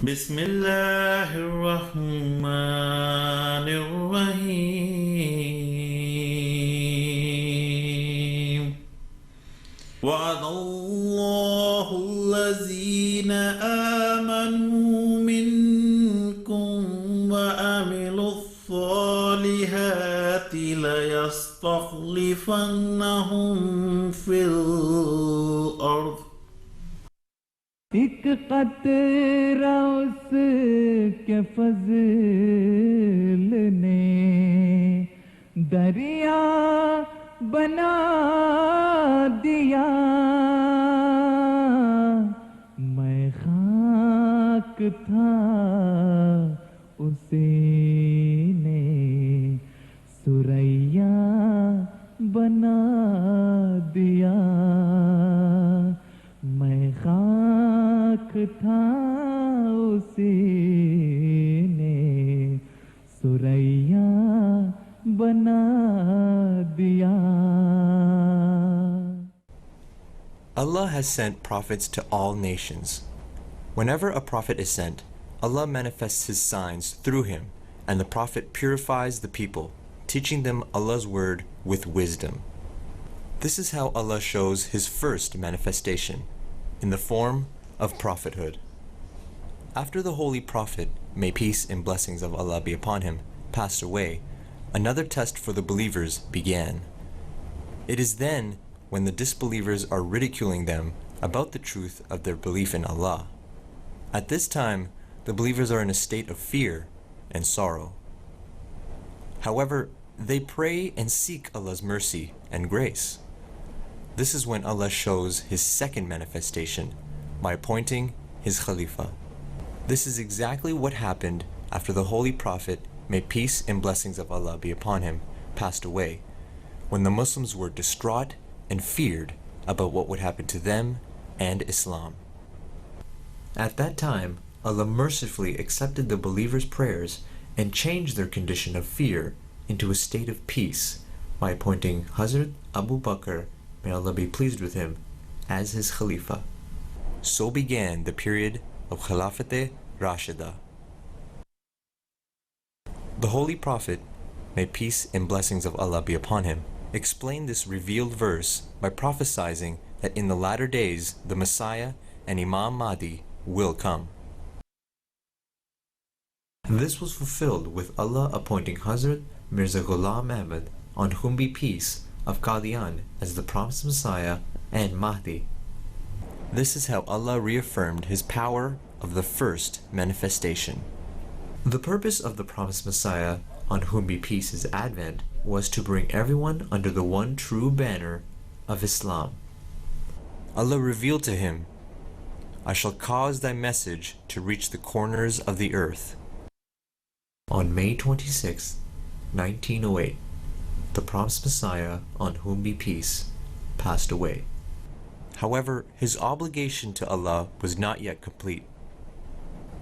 بسم الله الرحمن الرحيم وعد الله الذين آمنوا منكم وعملوا الصالحات ليستخلفنهم في الأرض एक कतरा उसके फजल ने दरिया बना दिया। मैं खाक था उसी ने सुरैया बना दिया। मैं खाक था उसी ने सुरैया बना दिया। Allah has sent prophets to all nations. Whenever a prophet is sent, Allah manifests His signs through him, and the prophet purifies the people, teaching them Allah's word with wisdom. This is how Allah shows His first manifestation, in the form of prophethood. After the Holy Prophet, may peace and blessings of Allah be upon him, passed away, another test for the believers began. It is then when the disbelievers are ridiculing them about the truth of their belief in Allah. At this time, the believers are in a state of fear and sorrow. However, they pray and seek Allah's mercy and grace. This is when Allah shows His second manifestation by appointing His Khalifa. This is exactly what happened after the Holy Prophet, may peace and blessings of Allah be upon him, passed away, when the Muslims were distraught and feared about what would happen to them and Islam. At that time, Allah mercifully accepted the believers' prayers and changed their condition of fear into a state of peace by appointing Hazrat Abu Bakr, may Allah be pleased with him, as his Khalifa. So began the period of Khilafat Rashida. The Holy Prophet, may peace and blessings of Allah be upon him, explained this revealed verse by prophesying that in the latter days the Messiah and Imam Mahdi will come. This was fulfilled with Allah appointing Hazrat Mirza Ghulam Ahmad, on whom be peace, of Qadian as the promised Messiah and Mahdi. This is how Allah reaffirmed His power of the first manifestation. The purpose of the promised Messiah, on whom be peace's advent, was to bring everyone under the one true banner of Islam. Allah revealed to him, I shall cause thy message to reach the corners of the earth. On May 26, 1908, the promised Messiah, on whom be peace, passed away. However, his obligation to Allah was not yet complete.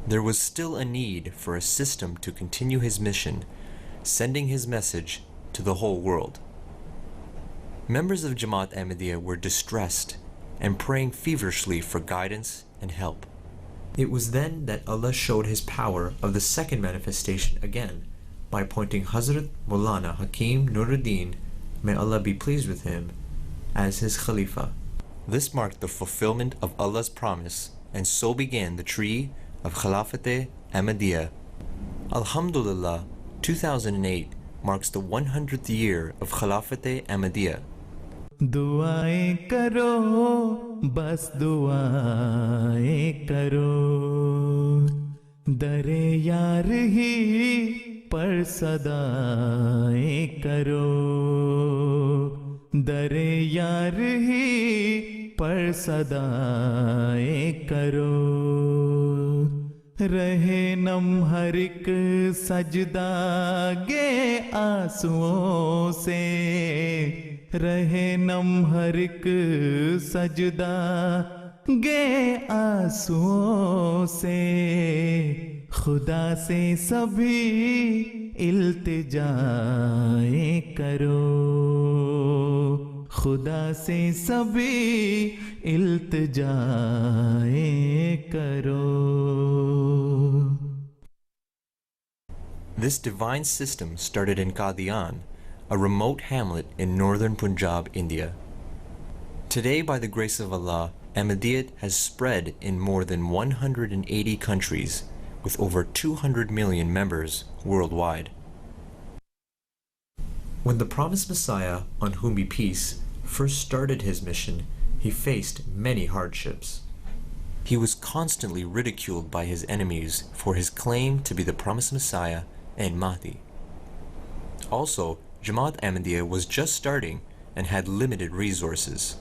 There was still a need for a system to continue his mission, sending his message to the whole world. Members of Jamaat Ahmadiyya were distressed and praying feverishly for guidance and help. It was then that Allah showed His power of the second manifestation again by appointing Hazrat Maulana Hakim Nuruddin, may Allah be pleased with him, as his Khalifa. This marked the fulfillment of Allah's promise, and so began the tree of Khilafat Ahmadiyya. Alhamdulillah, 2008 marks the 100th year of Khilafat Ahmadiyya. दुआएं करो बस दुआएं करो दरे यार ही पर सदाएं करो दरे यार ही पर सदाएं करो रहे नम हर एक सजदा गे आंसुओं से रहे नम हर एक सजदा गे आंसुओं से खुदा से सभी इल्तिजाएं करो खुदा से सभी इल्तिजाएं करो। This divine system started in Qadian, a remote hamlet in northern Punjab, India. Today, by the grace of Allah, Ahmadiyyat has spread in more than 180 countries, with over 200 million members worldwide. When the promised Messiah, on whom be peace, first started his mission, he faced many hardships. He was constantly ridiculed by his enemies for his claim to be the promised Messiah and Mahdi. Also, Jamaat Ahmadiyya was just starting and had limited resources.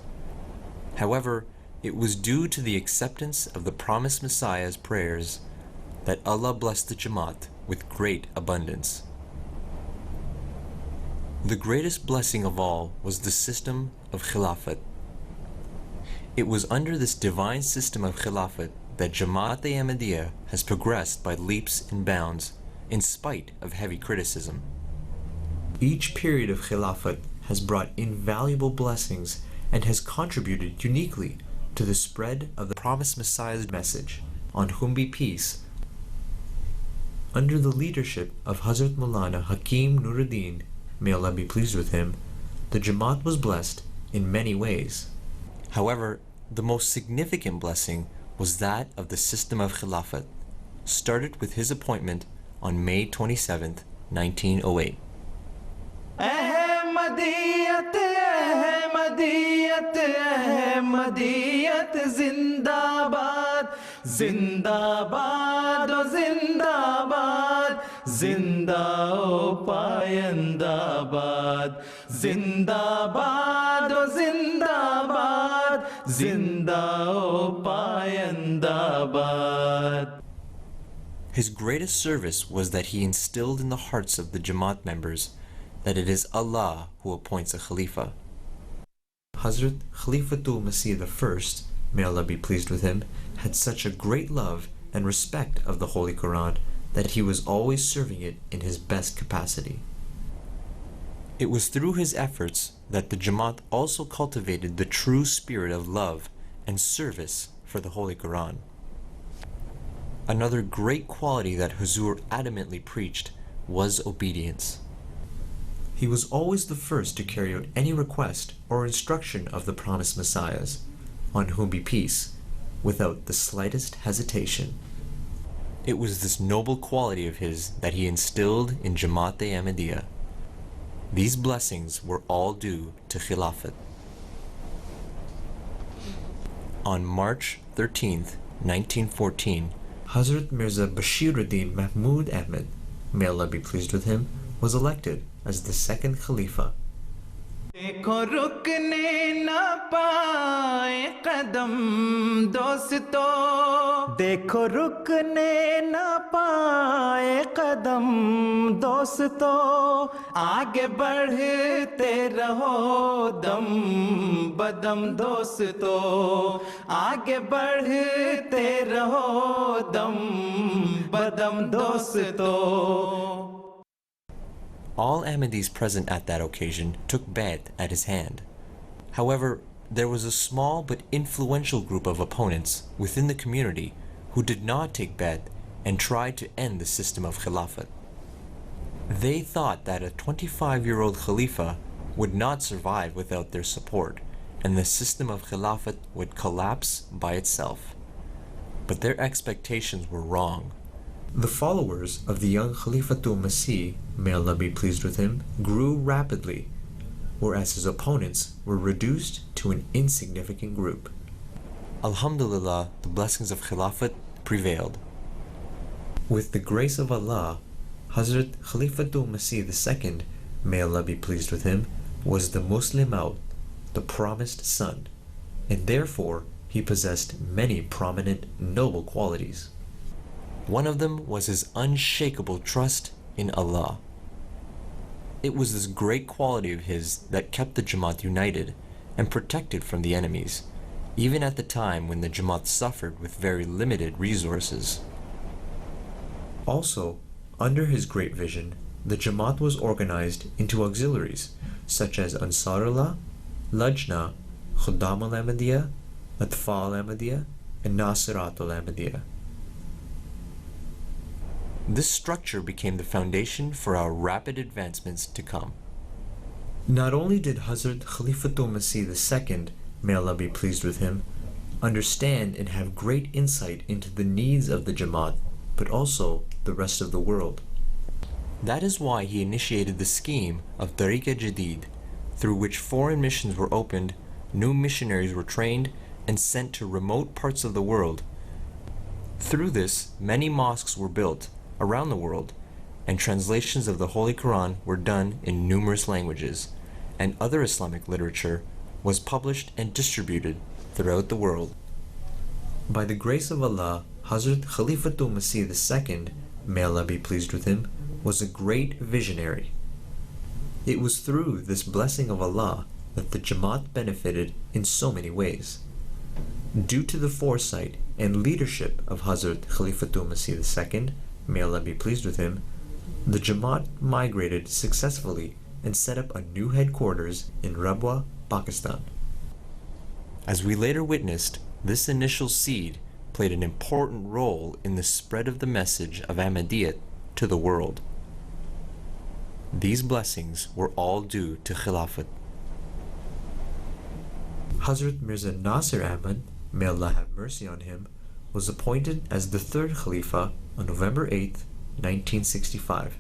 However, it was due to the acceptance of the promised Messiah's prayers that Allah blessed the Jamaat with great abundance. The greatest blessing of all was the system of Khilafat. It was under this divine system of Khilafat that Jamaat Ahmadiyya has progressed by leaps and bounds in spite of heavy criticism. Each period of Khilafat has brought invaluable blessings and has contributed uniquely to the spread of the promised Messiah's message, on whom be peace. Under the leadership of Hazrat Maulana Hakim Nuruddin, may Allah be pleased with him, the Jamaat was blessed in many ways. However, the most significant blessing was that of the system of Khilafat, started with his appointment on May 27, 1908. ahmadiyat ahmadiyat ahmadiyat zindabad zindabad o zindabad zinda o payandabad zindabad o zindabad zinda o payandabad. His greatest service was that he instilled in the hearts of the Jamaat members that it is Allah who appoints a Khalifa. Hazrat Khalifatul Masih I, may Allah be pleased with him, had such a great love and respect of the Holy Quran that he was always serving it in his best capacity. It was through his efforts that the Jamaat also cultivated the true spirit of love and service for the Holy Quran. Another great quality that Huzur adamantly preached was obedience. He was always the first to carry out any request or instruction of the promised Messiahs, on whom be peace, without the slightest hesitation. It was this noble quality of his that he instilled in Jamaat Ahmadiyya. These blessings were all due to Khilafat. On March 13, 1914, Hazrat Mirza Bashiruddin Mahmud Ahmed, may Allah be pleased with him, was elected as the second Khalifa. देखो रुकने ना पाए कदम दोस्तों देखो रुकने ना पाए कदम दोस्तों आगे बढ़ते रहो दम बदम दोस्तों आगे बढ़ते रहो दम बदम दोस्तों. All Ahmadis present at that occasion took bay'at at his hand. However, there was a small but influential group of opponents within the community who did not take bay'at and tried to end the system of Khilafat. They thought that a 25-year-old Khalifa would not survive without their support, and the system of Khilafat would collapse by itself. But their expectations were wrong. The followers of the young Khalifatul Masih, may Allah be pleased with him, grew rapidly, whereas his opponents were reduced to an insignificant group. Alhamdulillah, the blessings of Khilafat prevailed. With the grace of Allah, Hazrat Khalifatul Masih II, may Allah be pleased with him, was the Muslim Jamaat, the promised son, and therefore he possessed many prominent noble qualities. One of them was his unshakable trust in Allah. It was this great quality of his that kept the Jamaat united and protected from the enemies, even at the time when the Jamaat suffered with very limited resources. Also, under his great vision, the Jamaat was organized into auxiliaries such as Ansarullah, Lajna, Khuddam al-Ahmadiyya, Atfal Ahmadiyya, and Nasiratul Ahmadiyya. This structure became the foundation for our rapid advancements to come. Not only did Hazrat Khalifatul Masih II, may Allah be pleased with him, understand and have great insight into the needs of the Jamaat, but also the rest of the world. That is why he initiated the scheme of Tariqa Jadid, through which foreign missions were opened, new missionaries were trained, and sent to remote parts of the world. Through this, many mosques were built around the world, and translations of the Holy Quran were done in numerous languages, and other Islamic literature was published and distributed throughout the world. By the grace of Allah, Hazrat Khalifatul Masih II, may Allah be pleased with him, was a great visionary. It was through this blessing of Allah that the Jamaat benefited in so many ways. Due to the foresight and leadership of Hazrat Khalifatul Masih II, may Allah be pleased with him, the Jamaat migrated successfully and set up a new headquarters in Rabwa, Pakistan. As we later witnessed, this initial seed played an important role in the spread of the message of ahmaddiya to the world. These blessings were all due to Khilafat. Hazrat Mirza Nasir Ahmad, may Allah have mercy on him, was appointed as the third Khalifa on November 8, 1965.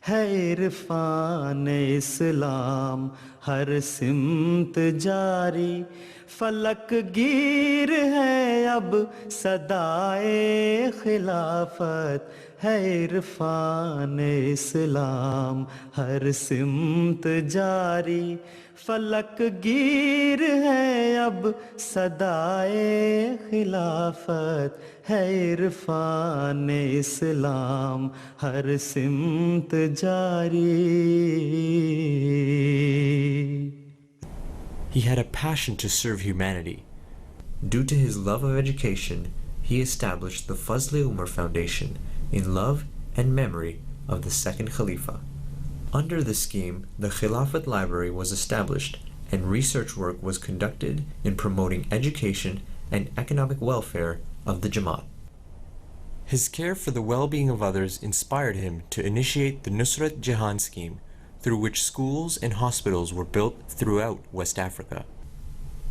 है इरफान इस्लाम हर सिमत जारी फलक गिर है अब सदाए खिलाफत है इरफान इस्लाम हर सिमत जारी फलक गिर है अब सदाए खिलाफत है इरफान इस्लाम हर सिमत जारी. He had a passion to serve humanity. Due to his love of education, he established the Fazl-e Umar Foundation in love and memory of the second Khalifa. Under the scheme, the Khilafat Library was established and research work was conducted in promoting education and economic welfare of the Jamaat. His care for the well-being of others inspired him to initiate the Nusrat Jahan scheme, through which schools and hospitals were built throughout West Africa.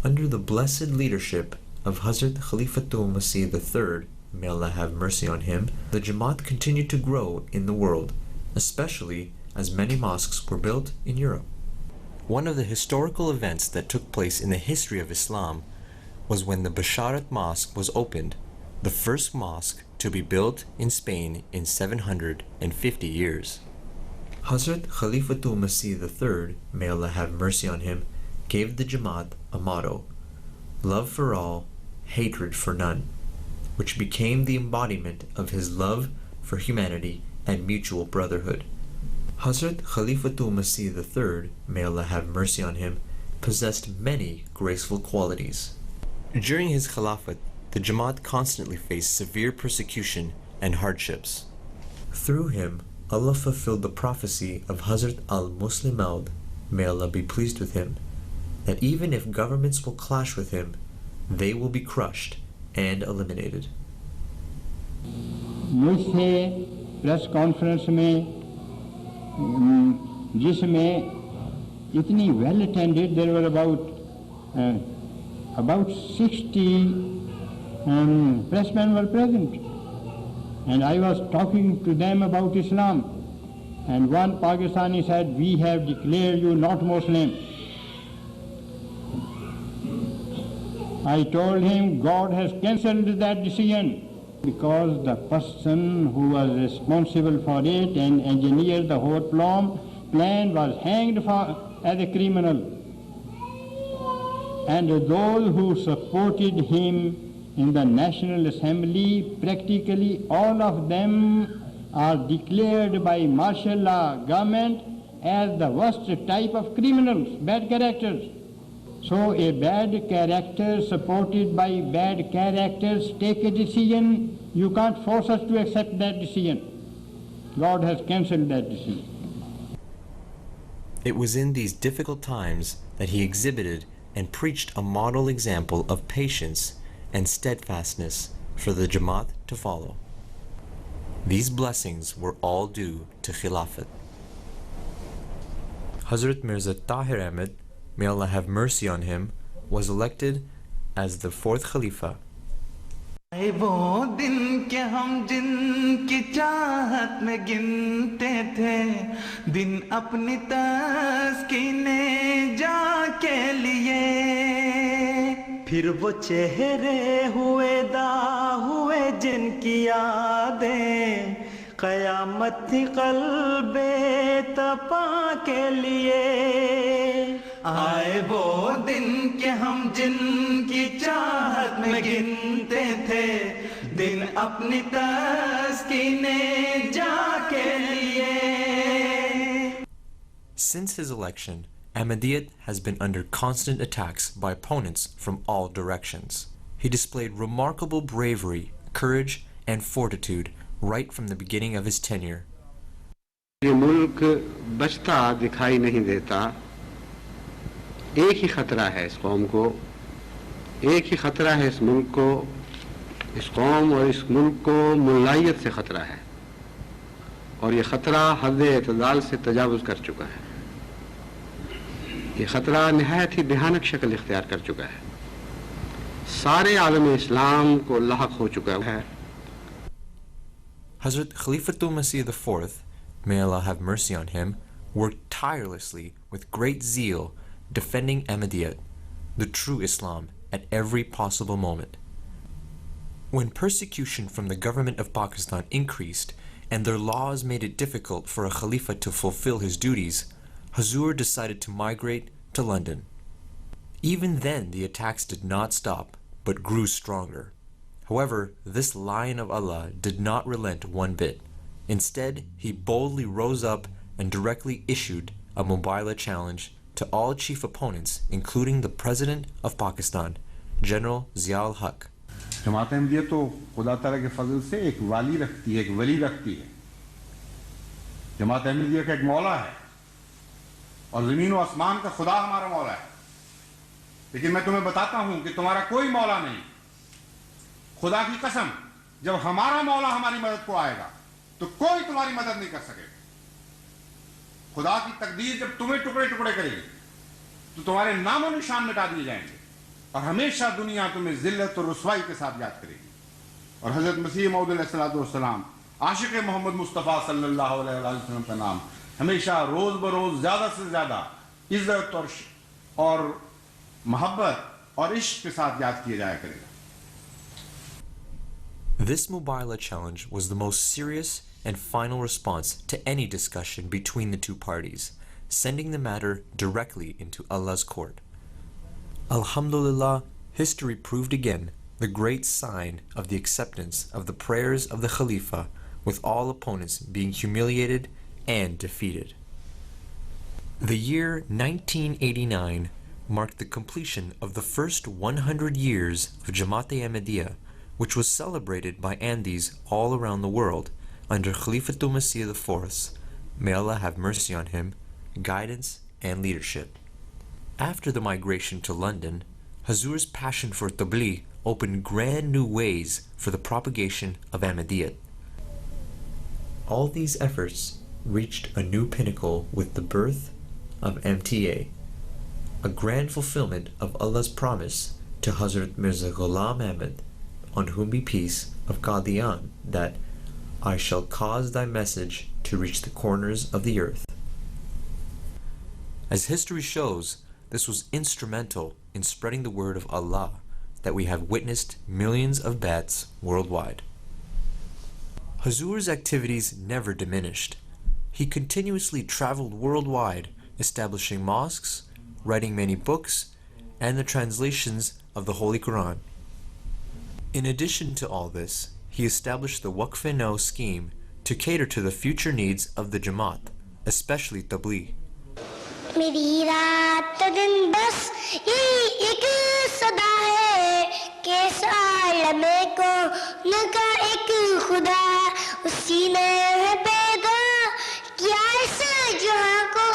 Under the blessed leadership of Hazrat Khalifatul Masih III, may Allah have mercy on him, the Jamaat continued to grow in the world, especially as many mosques were built in Europe. One of the historical events that took place in the history of Islam was when the Basharat Mosque was opened, the first mosque to be built in Spain in 750 years. Hazrat Khalifatul Masih III, may Allah have mercy on him, gave the Jamaat a motto, love for all, hatred for none, which became the embodiment of his love for humanity and mutual brotherhood. Hazrat Khalifatul Masih III, may Allah have mercy on him, possessed many graceful qualities. During his Khilafat, the Jamaat constantly faced severe persecution and hardships. Through him, Allah fulfilled the prophecy of Hazrat al-Muslim Jamaat, may Allah be pleased with him, that even if governments will clash with him, they will be crushed and eliminated. मुझसे press conference में जिसमें इतनी well attended, there were about 60 pressmen were present, and I was talking to them about Islam, and one Pakistani said, we have declared you not Muslim. I told him God has cancelled that decision, because the person who was responsible for it and engineered the whole plan was hanged as a criminal. And those who supported him in the National Assembly, practically all of them are declared by martial law government as the worst type of criminals, bad characters. So a bad character supported by bad characters take a decision, you can't force us to accept that decision. God has cancelled that decision. It was in these difficult times that he exhibited and preached a model example of patience and steadfastness for the Jamaat to follow. These blessings were all due to Khilafat. Hazrat Mirza Tahir Ahmad, may Allah have mercy on him, was elected as the fourth Khalifa. वो दिन के हम जिनकी चाहत में गिनते थे दिन अपनी तस्कीने जाके लिए फिर वो चेहरे हुए दा हुए जिनकी यादें क़यामत थी क़ल्बे तपा के लिए आए वो दिन के हम जिनकी चाहत में गिनते थे दिन अपनी तस्कीने जाके लिए. Since his election, Ahmadiyyat has been under constant attacks by opponents from all directions. He displayed remarkable bravery, courage, and fortitude right from the beginning of his tenure. ये मुल्क बचता दिखाई नहीं देता. एक ही खतरा है इस कौम को, एक ही खतरा है इस मुल्क को, इस कौम और इस मुल्क को मुल्लायत से खतरा है और ये खतरा हद एतदाल से तजावुज़ कर चुका है. ये खतरा निहायत ही भयानक शक्ल इख्तियार कर चुका है. सारे आलम इस्लाम को लाहक हो चुका है. Hazrat Khalifatul Masih IV, may Allah have mercy on him, worked tirelessly with great zeal defending Ahmadiyyat, the true Islam, at every possible moment. When persecution from the government of Pakistan increased and their laws made it difficult for a Khalifa to fulfill his duties, Hazur decided to migrate to London. Even then, the attacks did not stop, but grew stronger. However, this Lion of Allah did not relent one bit. Instead, he boldly rose up and directly issued a Mubailah challenge to all chief opponents, including the President of Pakistan, General Zia-ul Haq. जमात अहमदिया तो खुदा ताला के फजल से एक वाली रखती है, एक वली रखती है. जमात अहमदिया का एक मौला है और ज़मीन और आसमान का खुदा हमारा मौला है. लेकिन मैं तुम्हें बताता हूं कि तुम्हारा कोई मौला नहीं. खुदा की कसम, जब हमारा मौला हमारी मदद को आएगा तो कोई तुम्हारी मदद नहीं कर सकेगा. खुदा की तकदीर जब तुम्हें टुकड़े टुकड़े करेगी तो तुम्हारे नामो निशान मिटा दिए जाएंगे और हमेशा दुनिया तुम्हें जिल्लत और रुसवाई के साथ याद करेगी. और हजरत मसीह मौऊद अलैहिस्सलाम आशिक मोहम्मद मुस्तफ़ा सल्लल्लाहु अलैहि वसल्लम का नाम हमेशा रोज बरोज ज्यादा से ज्यादा इज्जत और मोहब्बत और इश्क के साथ याद किया जाया करेगा. This Mubailah challenge was the most serious and final response to any discussion between the two parties, sending the matter directly into Allah's court. Alhamdulillah, history proved again the great sign of the acceptance of the prayers of the Khalifa, with all opponents being humiliated and defeated. The year 1989 marked the completion of the first 100 years of Jamaat-e-Ahmadiyya, which was celebrated by Andis all around the world under Khalifatul Masih IV, may Allah have mercy on him, guidance and leadership. After the migration to London, Hazur's passion for Tabligh opened grand new ways for the propagation of Ahmadiyyat. All these efforts reached a new pinnacle with the birth of MTA, a grand fulfillment of Allah's promise to Hazrat Mirza Ghulam Ahmad, on whom be peace, of Qadian, that I shall cause thy message to reach the corners of the earth. As history shows, this was instrumental in spreading the word of Allah that we have witnessed millions of bats worldwide. Hazur's activities never diminished. He continuously traveled worldwide, establishing mosques, writing many books, and the translations of the Holy Quran. In addition to all this, he established the Waqf-e-No scheme to cater to the future needs of the Jamaat, especially Tabligh. मेरी रात दिन बस यही एक सदा है कि आलमे को नका एक खुदा उसी ने है पैदा किया इस जहां को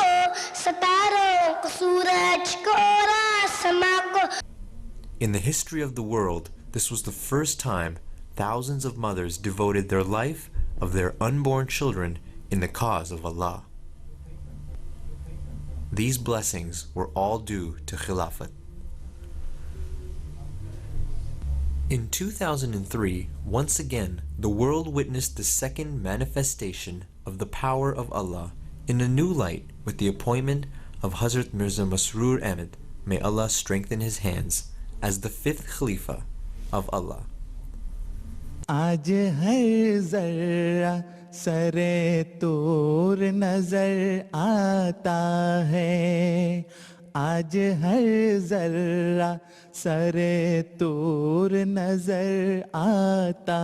सितारों को सूरज को और आसमां को. In the history of the world, this was the first time thousands of mothers devoted their life, of their unborn children in the cause of Allah. These blessings were all due to Khilafat. In 2003, once again, the world witnessed the second manifestation of the power of Allah in a new light with the appointment of Hazrat Mirza Masroor Ahmad, may Allah strengthen his hands, as the fifth Khalifa of Allah. आज हर जर्रा सरे तोर नजर आता है, आज हर जर्रा सरे तोर नजर आता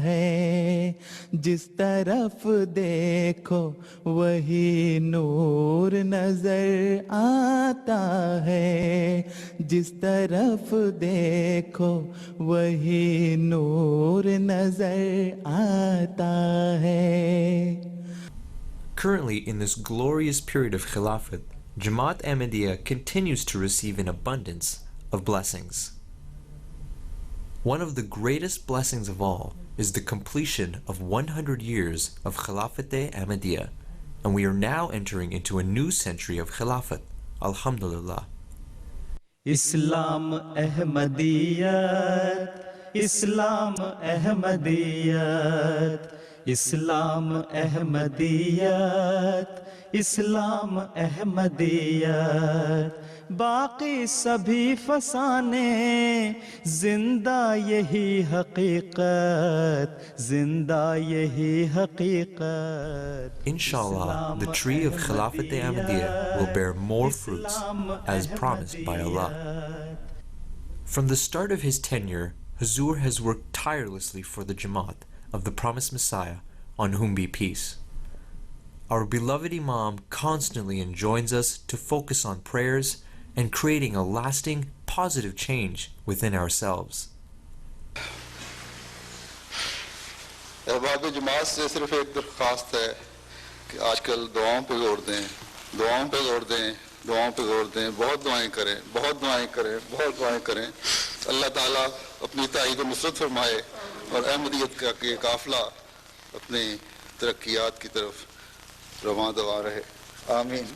है, जिस तरफ देखो वही नूर नजर आता है, जिस तरफ देखो वही नूर नजर आता है. Currently, in this glorious period of Khilafat, Jamaat Ahmadiyya continues to receive an abundance of blessings. One of the greatest blessings of all is the completion of 100 years of Khilafat Ahmadiyya, and we are now entering into a new century of Khilafat. Alhamdulillah. Islam Ahmadiyyat, Islam Ahmadiyyat, Islam Ahmadiyyat, इस्लाम अहमदियत, बाकी सभी फसाने, जिंदा यही हकीकत, जिंदा यही हकीकत. Inshallah, the tree of Khilafat Ahmadiyya will bear more fruits as promised by Allah. From the start of his tenure, Huzur has worked tirelessly for the Jamaat of the promised Messiah, on whom be peace. Our beloved Imam constantly enjoins us to focus on prayers and creating a lasting, positive change within ourselves. अहबाब जमात से सिर्फ एक दरख्वास्त है कि आजकल दुआओं पे जोर दें, दुआओं पे जोर दें, दुआओं पे जोर दें, बहुत दुआएं करें, बहुत दुआएं करें, बहुत दुआएं करें. अल्लाह ताला अपनी ताईद व नुसरत फरमाए और अहमदियत का ये काफिला अपनी तरक्कियात की तरफ Ameen.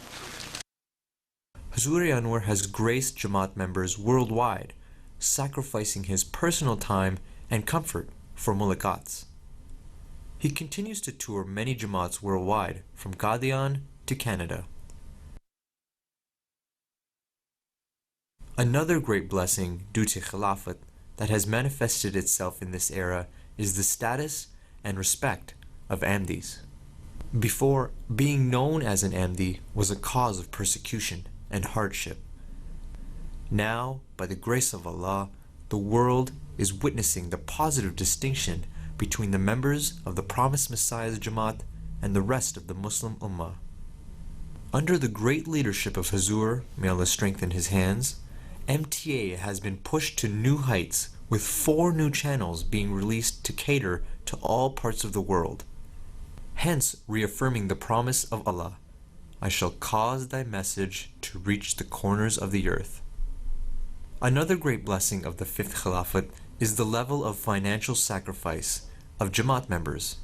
Huzur Anwar has graced Jamaat members worldwide, sacrificing his personal time and comfort for mulaqats. He continues to tour many Jamaats worldwide, from Qadian to Canada. Another great blessing due to Khilafat that has manifested itself in this era is the status and respect of Ahmadis. Before, being known as an Ahmadi was a cause of persecution and hardship. Now, by the grace of Allah, the world is witnessing the positive distinction between the members of the promised Messiah's Jamaat and the rest of the Muslim Ummah. Under the great leadership of Huzur, may Allah strengthen his hands, MTA has been pushed to new heights, with 4 new channels being released to cater to all parts of the world. Hence, reaffirming the promise of Allah, I shall cause thy message to reach the corners of the earth. Another great blessing of the 5th Khilafat is the level of financial sacrifice of Jamaat members.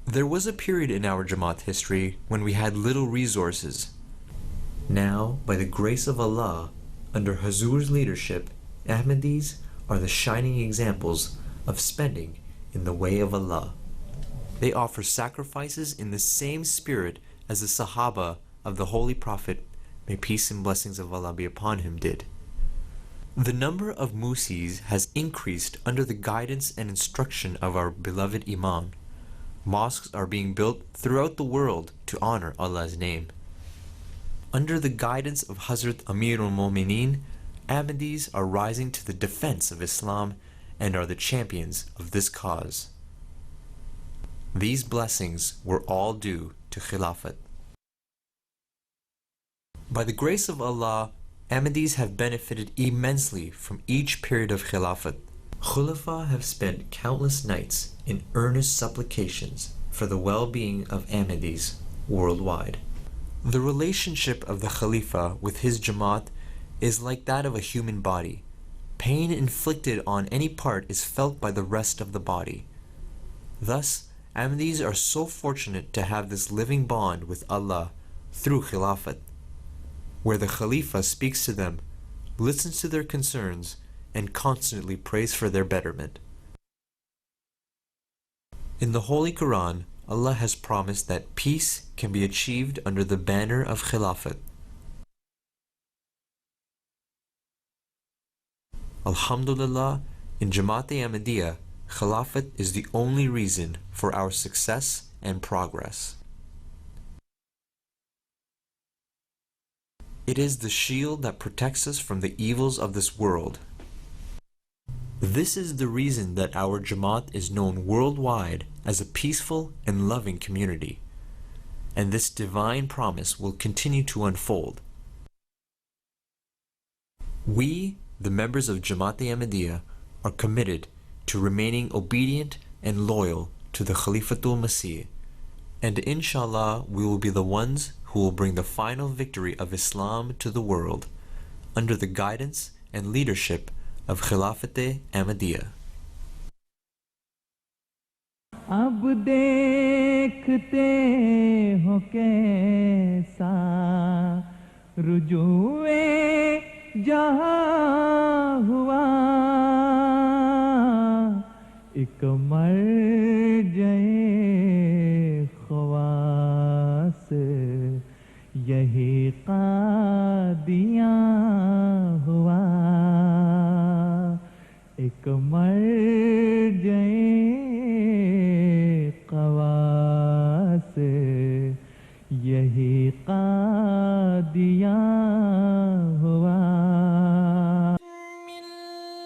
There was a period in our Jamaat history when we had little resources. Now, by the grace of Allah, under Huzur's leadership, Ahmadis are the shining examples of spending in the way of Allah. They offer sacrifices in the same spirit as the Sahaba of the Holy Prophet, may peace and blessings of Allah be upon him, did. The number of musis has increased under the guidance and instruction of our beloved Imam. Mosques are being built throughout the world to honor Allah's name. Under the guidance of Hazrat Amir al-Mu'mineen, Ahmadis are rising to the defense of Islam and are the champions of this cause. These blessings were all due to Khilafat. By the grace of Allah, Ahmadis have benefited immensely from each period of Khilafat. Khulafa have spent countless nights in earnest supplications for the well-being of Ahmadis worldwide. The relationship of the Khalifa with his Jamaat is like that of a human body. Pain inflicted on any part is felt by the rest of the body. Thus, Ahmadis are so fortunate to have this living bond with Allah through Khilafat, where the Khalifa speaks to them, listens to their concerns, and constantly prays for their betterment. In the Holy Quran, Allah has promised that peace can be achieved under the banner of Khilafat. Alhamdulillah, in Jamaat-e-Ahmadiyya, Khilafat is the only reason for our success and progress. It is the shield that protects us from the evils of this world. This is the reason that our Jamaat is known worldwide as a peaceful and loving community, and this divine promise will continue to unfold. We, the members of Jamaat-e-Ahmadiyya, are committed to remaining obedient and loyal to the Khalifatul Masih, and inshallah we will be the ones who will bring the final victory of Islam to the world under the guidance and leadership of Khilafat-e-Ahmadiyya. अब देखते हो कैसा रुजूए जहाँ हुआ एक मर्जए ख्वास यही कादियाँ हुआ एक मर्जए